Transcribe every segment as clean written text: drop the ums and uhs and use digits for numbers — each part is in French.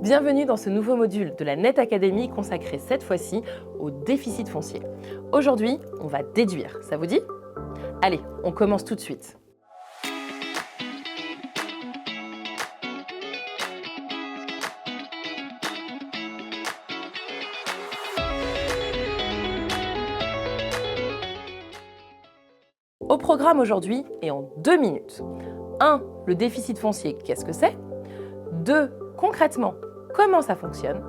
Bienvenue dans ce nouveau module de la Net Academy consacré cette fois-ci au déficit foncier. Aujourd'hui, on va déduire, ça vous dit? Allez, on commence tout de suite. Au programme aujourd'hui et en 2 minutes. 1. Le déficit foncier, qu'est-ce que c'est? 2. Concrètement, comment ça fonctionne?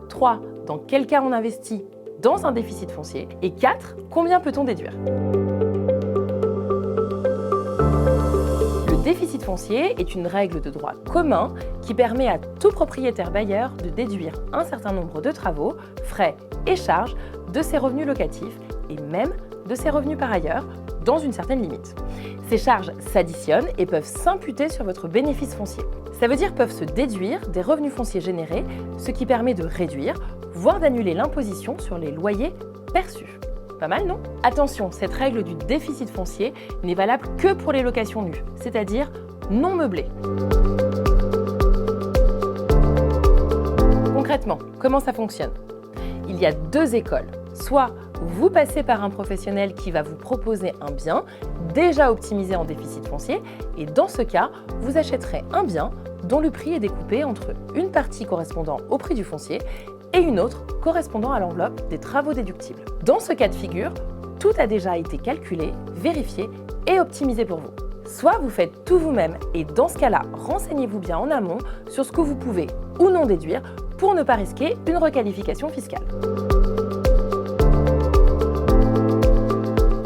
3. Dans quel cas on investit dans un déficit foncier? Et 4. Combien peut-on déduire? Le déficit foncier est une règle de droit commun qui permet à tout propriétaire bailleur de déduire un certain nombre de travaux, frais et charges de ses revenus locatifs et même de ses revenus par ailleurs, dans une certaine limite. Ces charges s'additionnent et peuvent s'imputer sur votre bénéfice foncier. Ça veut dire peuvent se déduire des revenus fonciers générés, ce qui permet de réduire, voire d'annuler l'imposition sur les loyers perçus. Pas mal, non? Attention, cette règle du déficit foncier n'est valable que pour les locations nues, c'est-à-dire non meublées. Concrètement, comment ça fonctionne? Il y a 2 écoles. Soit vous passez par un professionnel qui va vous proposer un bien déjà optimisé en déficit foncier et dans ce cas, vous achèterez un bien dont le prix est découpé entre une partie correspondant au prix du foncier et une autre correspondant à l'enveloppe des travaux déductibles. Dans ce cas de figure, tout a déjà été calculé, vérifié et optimisé pour vous. Soit vous faites tout vous-même et dans ce cas-là, renseignez-vous bien en amont sur ce que vous pouvez ou non déduire pour ne pas risquer une requalification fiscale.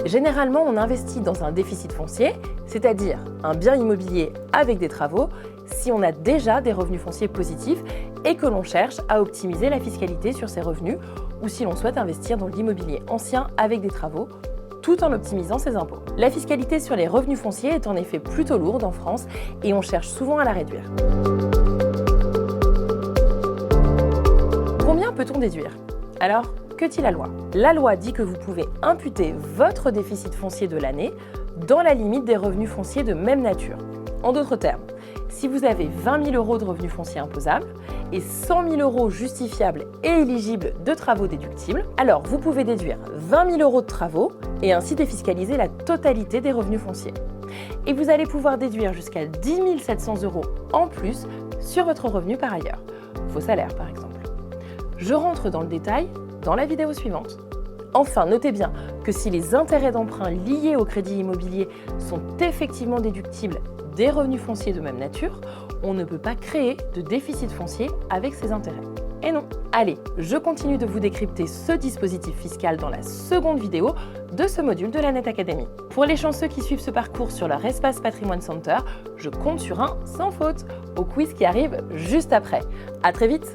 Généralement, on investit dans un déficit foncier, c'est-à-dire un bien immobilier avec des travaux, si on a déjà des revenus fonciers positifs et que l'on cherche à optimiser la fiscalité sur ces revenus ou si l'on souhaite investir dans l'immobilier ancien avec des travaux, tout en optimisant ses impôts. La fiscalité sur les revenus fonciers est en effet plutôt lourde en France et on cherche souvent à la réduire. Combien peut-on déduire? Alors, que dit la loi? La loi dit que vous pouvez imputer votre déficit foncier de l'année dans la limite des revenus fonciers de même nature. En d'autres termes, si vous avez 20 000 € de revenus fonciers imposables et 100 000 € justifiables et éligibles de travaux déductibles, alors vous pouvez déduire 20 000 € de travaux et ainsi défiscaliser la totalité des revenus fonciers. Et vous allez pouvoir déduire jusqu'à 10 700 € en plus sur votre revenu par ailleurs, vos salaires par exemple. Je rentre dans le détail dans la vidéo suivante. Enfin, notez bien que si les intérêts d'emprunt liés au crédit immobilier sont effectivement déductibles des revenus fonciers de même nature, on ne peut pas créer de déficit foncier avec ces intérêts. Et non. Allez, je continue de vous décrypter ce dispositif fiscal dans la seconde vidéo de ce module de la Net Academy. Pour les chanceux qui suivent ce parcours sur leur espace Patrimoine Center, je compte sur un sans faute au quiz qui arrive juste après. À très vite!